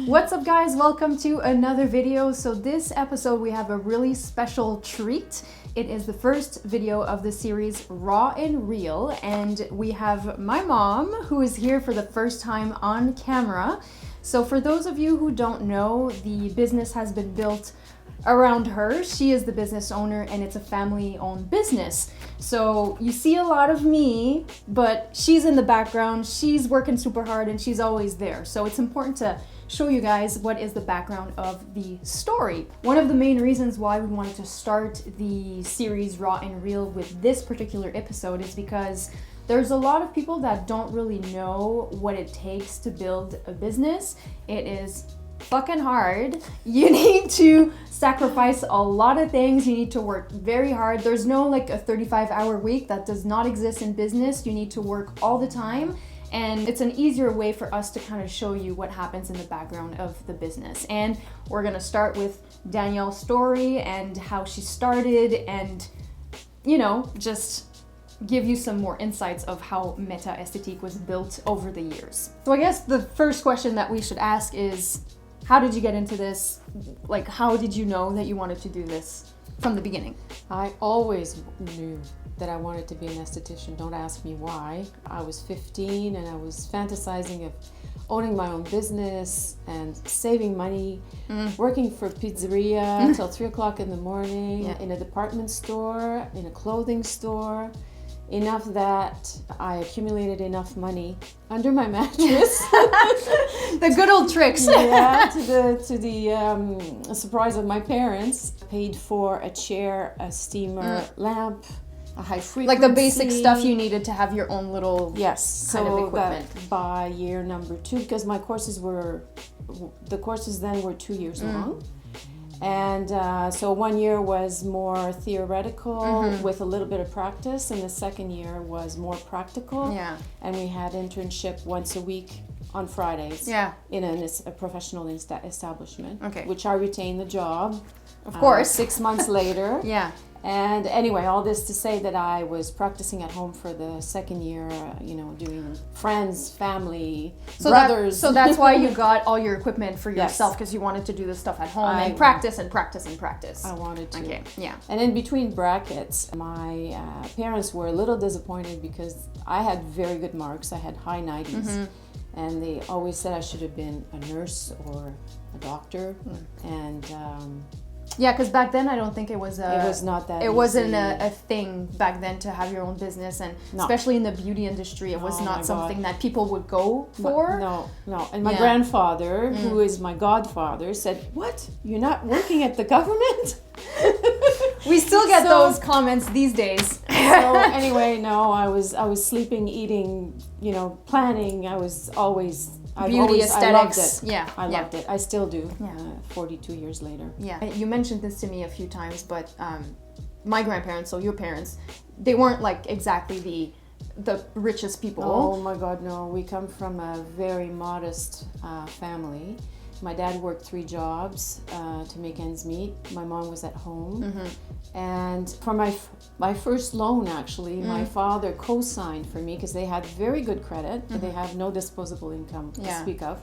What's up, guys? Welcome to another video. So this episode we have a really special treat. It is the first video of the series Raw and Real, and we have my mom who is here for the first time on camera. So for those of you who don't know, the business has been built around her. She is the business owner and it's a family-owned business. So you see a lot of me, but she's in the background, she's working super hard and she's always there. So it's important to show you guys what is the background of the story. One of the main reasons why we wanted to start the series Raw and Real with this particular episode is because there's a lot of people that don't really know what it takes to build a business. It is fucking hard. You need to sacrifice a lot of things. You need to work very hard. There's no like a 35-hour week. That does not exist in business. You need to work all the time. And it's an easier way for us to kind of show you what happens in the background of the business. And we're gonna start with Danielle's story and how she started and, you know, just give you some more insights of how Meta Esthétique was built over the years. So I guess the first question that we should ask is, how did you get into this? Like, how did you know that you wanted to do this from the beginning? I always knew that I wanted to be an esthetician. Don't ask me why. I was 15 and I was fantasizing of owning my own business and saving money, working for pizzeria until 3 o'clock in the morning, in a department store, in a clothing store. Enough that I accumulated enough money under my mattress. The good old tricks. Yeah, to the surprise of my parents. Paid for a chair, a steamer lamp, a high frequency. Like the basic stuff you needed to have your own little kind of equipment. That by year number 2, because my courses then were 2 years long. And so 1 year was more theoretical with a little bit of practice, and the second year was more practical. Yeah. And we had internship once a week on Fridays. Yeah. In a professional establishment. Okay. Which I retained the job. Of course. 6 months later. Yeah. And anyway, all this to say that I was practicing at home for the second year, doing friends, family, brothers. So that's why you got all your equipment for yourself, because you wanted to do this stuff at home and practice and practice and practice. I wanted to. Okay, yeah. And in between brackets, my parents were a little disappointed because I had very good marks. I had high 90s. And they always said I should have been a nurse or a doctor. And yeah, because back then I don't think it was not that. It wasn't a thing back then to have your own business, and especially in the beauty industry, it was not something that people would go for. No. And my grandfather, who is my godfather, said, "What? You're not working at the government?" We still get those comments these days. So anyway, no, I was sleeping, eating, planning. Beauty aesthetics. I loved it. I still do. 42 years later. Yeah. You mentioned this to me a few times, but my grandparents, so your parents, they weren't like exactly the richest people. Oh my God, no. We come from a very modest family. My dad worked 3 jobs to make ends meet. My mom was at home. And for my first loan, actually, my father co-signed for me because they had very good credit, but they had no disposable income to speak of.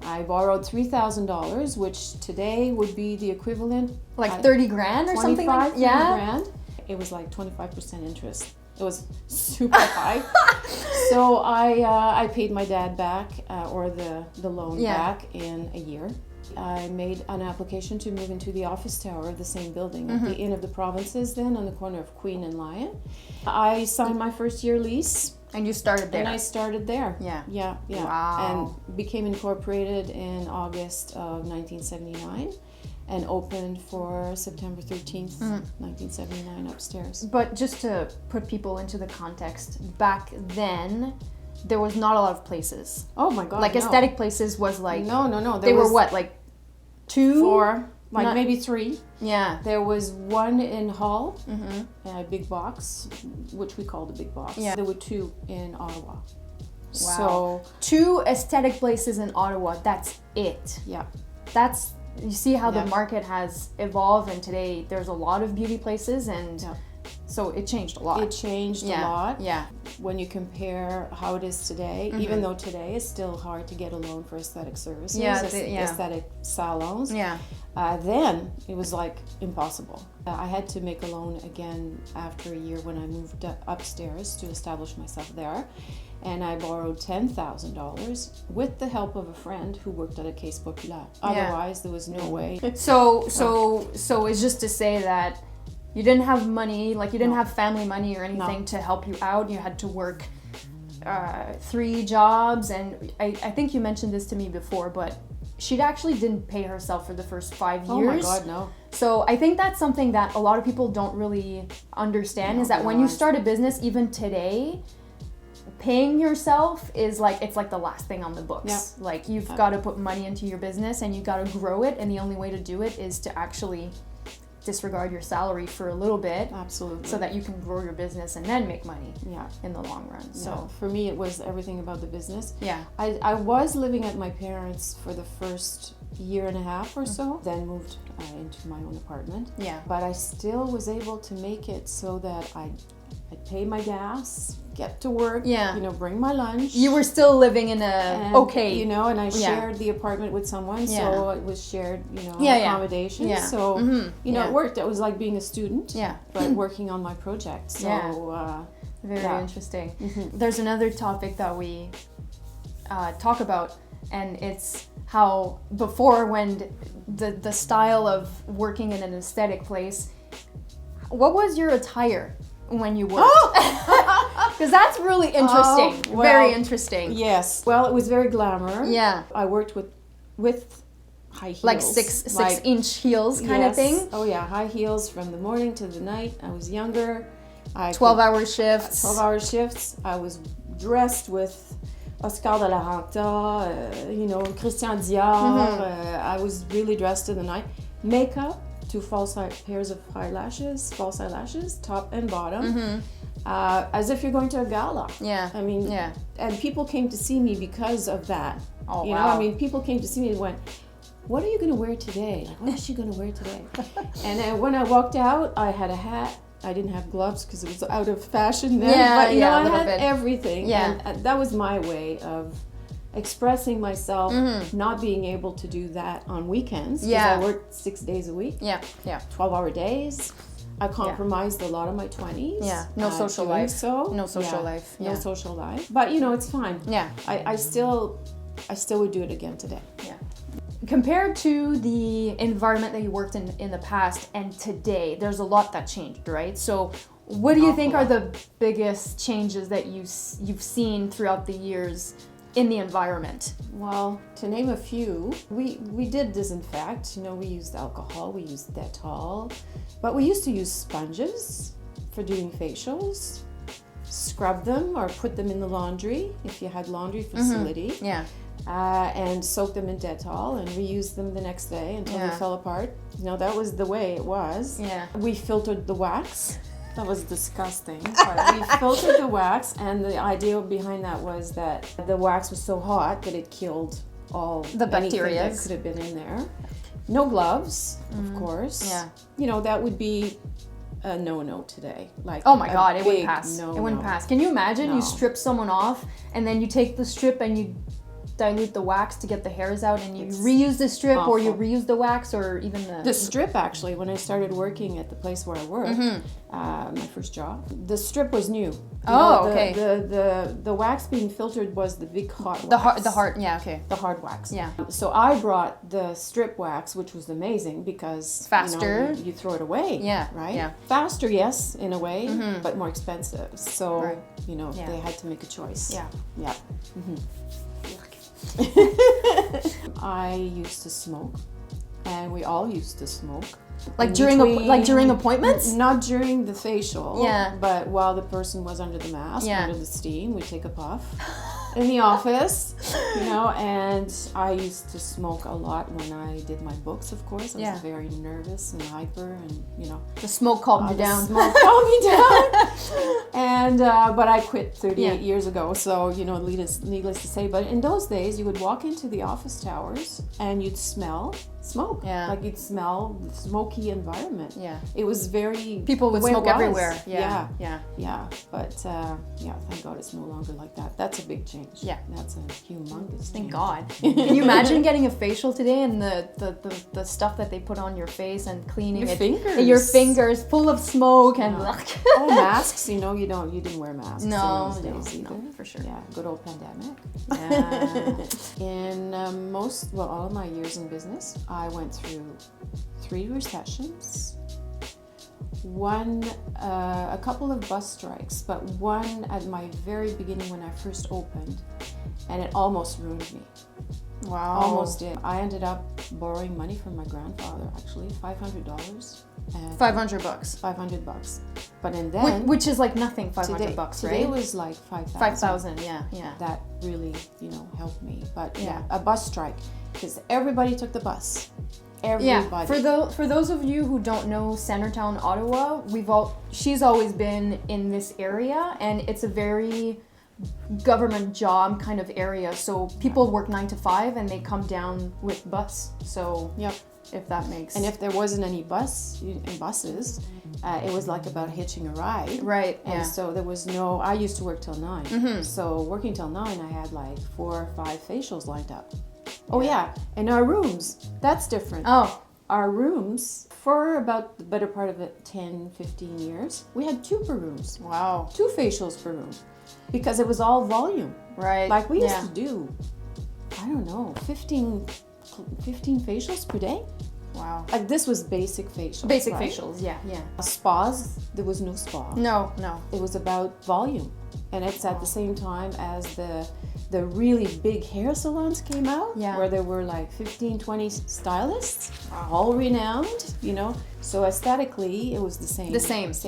I borrowed $3,000, which today would be the equivalent. Like 30 grand or something like that? Yeah. Grand. It was like 25% interest. It was super high. So I paid my dad back, or the loan back in a year. I made an application to move into the office tower of the same building at the Inn of the Provinces, then on the corner of Queen and Lion. I signed my first year lease. And you started there? And I started there. Yeah. Wow. And became incorporated in August of 1979. And opened for September 13th, 1979 upstairs. But just to put people into the context, back then, there was not a lot of places. Oh my God, like aesthetic places was like... No. They were what, like 2? 4, maybe 3. Yeah. There was one in Hull, a big box, which we called a big box. Yeah. There were 2 in Ottawa. Wow. So 2 aesthetic places in Ottawa, that's it. Yeah. You see how the market has evolved, and today there's a lot of beauty places, and so it changed a lot. It changed a lot. Yeah. when you compare how it is today, even though today is still hard to get a loan for aesthetic services, aesthetic salons, then it was like impossible. I had to make a loan again after a year when I moved upstairs to establish myself there. And I borrowed $10,000 with the help of a friend who worked at a Caisse Populaire. Otherwise, there was no way. So it's just to say that you didn't have money, like you didn't have family money or anything to help you out. You had to work 3 jobs, and I think you mentioned this to me before, but she actually didn't pay herself for the first 5 years. Oh my God, no. So I think that's something that a lot of people don't really understand, is that when you start a business, even today, paying yourself is like, it's like the last thing on the books. Like you've got to put money into your business and you got to grow it, and the only way to do it is to actually disregard your salary for a little bit. Absolutely. So that you can grow your business and then make money in the long run. So for me, it was everything about the business. Yeah. I was living at my parents' for the first year and a half or so, then moved into my own apartment. Yeah. But I still was able to make it so that I'd pay my gas, get to work, bring my lunch. You were still living in and I shared the apartment with someone, so it was shared, accommodation. Yeah. So, it worked. It was like being a student, but working on my project. So, very interesting. There's another topic that we talk about, and it's how before, when the style of working in an aesthetic place, what was your attire when you worked? Because that's really interesting. Very interesting. Yes. Well, it was very glamour. Yeah. I worked with high heels. Like 6-inch heels kind of thing? Oh yeah, high heels from the morning to the night. I was younger. 12-hour shifts. 12-hour shifts. I was dressed with Oscar de la Renta, Christian Dior. I was really dressed to the night. Makeup, 2 false pairs of false eyelashes, top and bottom, as if you're going to a gala. Yeah. I mean, and people came to see me because of that. Oh, you know, I mean, people came to see me and went, "What are you going to wear today? Like, what is she going to wear today?" And then when I walked out, I had a hat. I didn't have gloves because it was out of fashion then. But I had everything. Yeah. And that was my way of expressing myself, not being able to do that on weekends because I worked 6 days a week. 12-hour days. I compromised a lot of my 20s. No social life. No social life. No social life. But it's fine. I still would do it again today. Compared to the environment that you worked in the past and today, there's a lot that changed, right? So what do you think are the biggest changes that you've seen throughout the years in the environment? Well, to name a few, we did disinfect. We used alcohol, we used Dettol, but we used to use sponges for doing facials, scrub them or put them in the laundry if you had laundry facility. And soak them in Dettol and reuse them the next day until they fell apart. That was the way it was. We filtered the wax. That was disgusting. But we filtered the wax, and the idea behind that was that the wax was so hot that it killed all the bacteria that could have been in there. No gloves, of course. That would be a no today. Like, oh my God, it wouldn't pass. No, it wouldn't pass. Can you imagine you strip someone off and then you take the strip and you dilute the wax to get the hairs out, and you reuse the strip, or you reuse the wax, or even the strip. Actually, when I started working at the place where I worked, my first job, the strip was new. Okay. The wax being filtered was the big hot wax. The hard wax. Yeah. So I brought the strip wax, which was amazing because faster. You throw it away. Right. Yeah. Faster, yes, in a way, but more expensive. So they had to make a choice. Yeah. I used to smoke, and we all used to smoke. Like during appointments? Not during the facial. But while the person was under the mask, under the steam, we'd take a puff in the office, and I used to smoke a lot when I did my books, of course. I was very nervous and hyper, and the smoke calmed you down. The smoke calmed me down. And but I quit 38 years ago, so needless to say. But in those days, you would walk into the office towers and you'd smell smoke. Yeah. Like you'd smell the smoky environment. Yeah. It was very... People would the way it smoke was. everywhere. Yeah. But thank God it's no longer like that. That's a big change. Yeah. That's a humongous Thank change. God. Can you imagine getting a facial today and the stuff that they put on your face and cleaning Your it? fingers. Your fingers full of smoke and Oh, masks, you didn't wear masks in those days either. No, for sure. Yeah, good old pandemic. Yeah. In all of my years in business, I went through 3 recessions, a couple of bus strikes, but one at my very beginning when I first opened, and it almost ruined me. Wow. Almost did. I ended up borrowing money from my grandfather, actually, $500. And $500. $500. But then... Which is like nothing, $500, today, right? Today was like 5,000. 5,000, yeah. That really, helped me. But a bus strike, because everybody took the bus. Everybody. Yeah. For those of you who don't know Centertown, Ottawa, she's always been in this area, and it's a very government job kind of area. So people work 9 to 5, and they come down with bus. So yep. If that makes... And if there wasn't any buses, it was like about hitching a ride. Right, And so there was no... I used to work till 9. Mm-hmm. So working till 9, I had like 4 or 5 facials lined up. Oh yeah, and our rooms, that's different. Oh. Our rooms, for about the better part of it, 10, 15 years, we had 2 per rooms. Wow. 2 facials per room. Because it was all volume. Right. Like we used to do, I don't know, 15 facials per day. Wow. Like this was basic facials. Basic right? facials, yeah. Spas, there was no spa. No. It was about volume. And it's at the same time as the really big hair salons came out, where there were like 15, 20 stylists, all renowned, So aesthetically, it was the same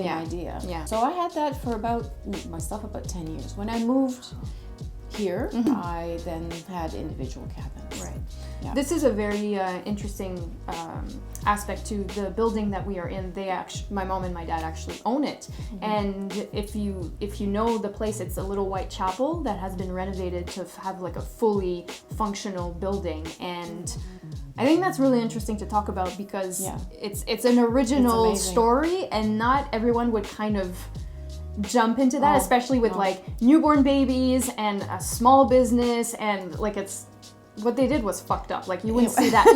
idea. Yeah. So I had that for about 10 years. When I moved here, I then had individual cabins. Right. Yeah. This is a very interesting aspect to the building that we are in. My mom and my dad actually own it. And if you know the place, it's a little white chapel that has been renovated to have like a fully functional building. And I think that's really interesting to talk about because it's an original story, and not everyone would kind of jump into that, especially with like newborn babies and a small business, and like what they did was fucked up. Like you wouldn't see that.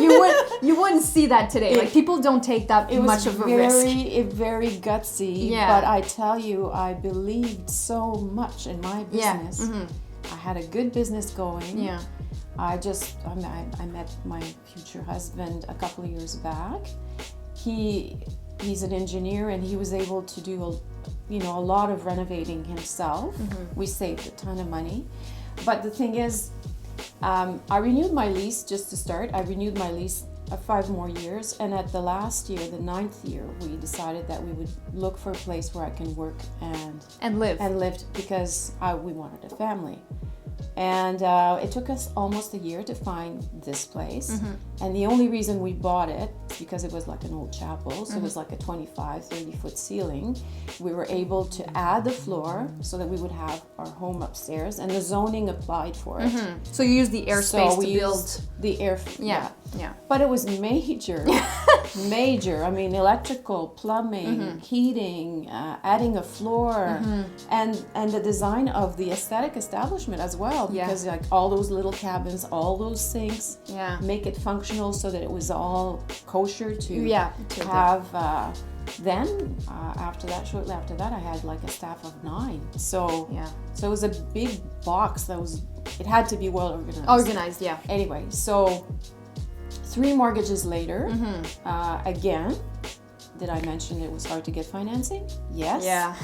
You wouldn't see that today. Like people don't take that much of a risk. It was very gutsy. Yeah. But I tell you, I believed so much in my business. Yeah. I had a good business going. Yeah. I met my future husband a couple of years back. He's an engineer, and he was able to do a lot of renovating himself. We saved a ton of money. But the thing is, I renewed my lease just to start. I renewed my lease 5 more years, and at the last year, the 9th year, we decided that we would look for a place where I can work and live because we wanted a family. And it took us almost a year to find this place. And the only reason we bought it is because it was like an old chapel. So it was like a 25, 30-foot ceiling. We were able to add the floor so that we would have our home upstairs, and the zoning applied for it. So you used the airspace to build the air. Yeah. But it was major. I mean, electrical, plumbing, heating, adding a floor, and the design of the aesthetic establishment as well. Because like all those little cabins, all those sinks, make it functional so that it was all kosher to have. Shortly after that, I had like a staff of 9. So it was a big box it had to be well organized. Organized, yeah. Anyway, so 3 mortgages later, again, did I mention it was hard to get financing? Yes. Yeah.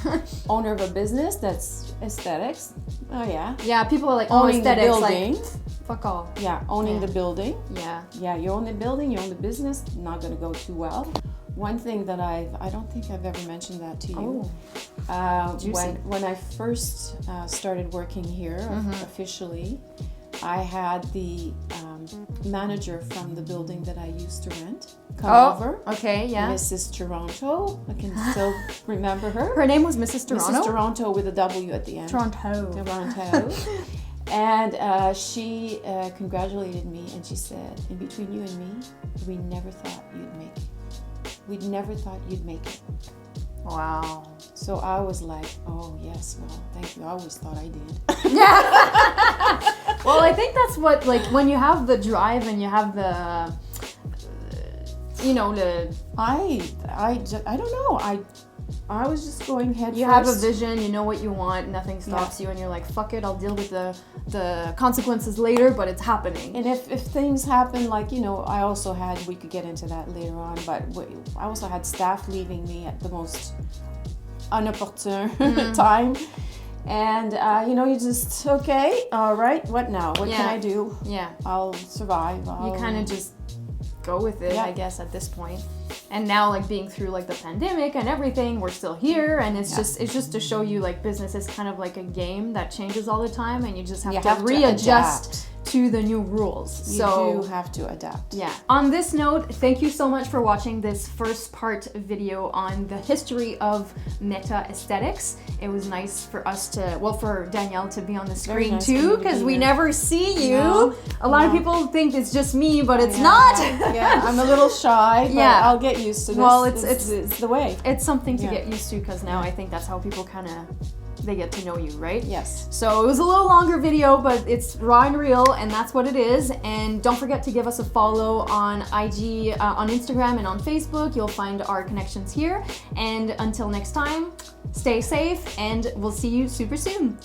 Owner of a business that's aesthetics. Oh yeah. Yeah, people are like, owning aesthetics, the building. like, fuck off. Yeah, owning the building. Yeah. Yeah, you own the building, you own the business, not going to go too well. One thing that I don't think I've ever mentioned that to you. When I first started working here officially, I had the manager from the building that I used to rent come over. Okay, yeah. Mrs. Toronto. I can still remember her. Her name was Mrs. Toronto? Mrs. Toronto with a W at the end. Toronto. And she congratulated me, and she said, in between you and me, we never thought you'd make it. We never thought you'd make it. Wow. So I was like, oh yes, well, thank you. I always thought I did. Yeah. Well, I think that's what, like, when you have the drive and you have the, you know, the... I don't know. I was just going head You first. have a vision, you know what you want, nothing stops you, and you're like, fuck it, I'll deal with the consequences later, but it's happening. And if things happen, like, you know, I also had, we could get into that later on, but I also had staff leaving me at the most unopportune time. And, you know, you just, okay, all right, what now? What can I do? Yeah. I'll survive. You kind of just go with it, I guess, at this point. And now, like, being through, like, the pandemic and everything, we're still here, and it's just to show you, like, business is kind of like a game that changes all the time, and you just have to readjust to the new rules. You do have to adapt. Yeah. On this note, thank you so much for watching this first part video on the history of Meta Aesthetics. It was nice for us to, well, for Danielle to be on the screen too, because we never see you. No, a lot of people think it's just me, but it's not. Yeah, I'm a little shy, but I'll get used to this. Well, it's the way. It's something to get used to, because now I think that's how people kind of, they get to know you, right? Yes. So it was a little longer video, but it's raw and real, and that's what it is. And don't forget to give us a follow on IG, on Instagram, and on Facebook. You'll find our connections here. And until next time, stay safe, and we'll see you super soon.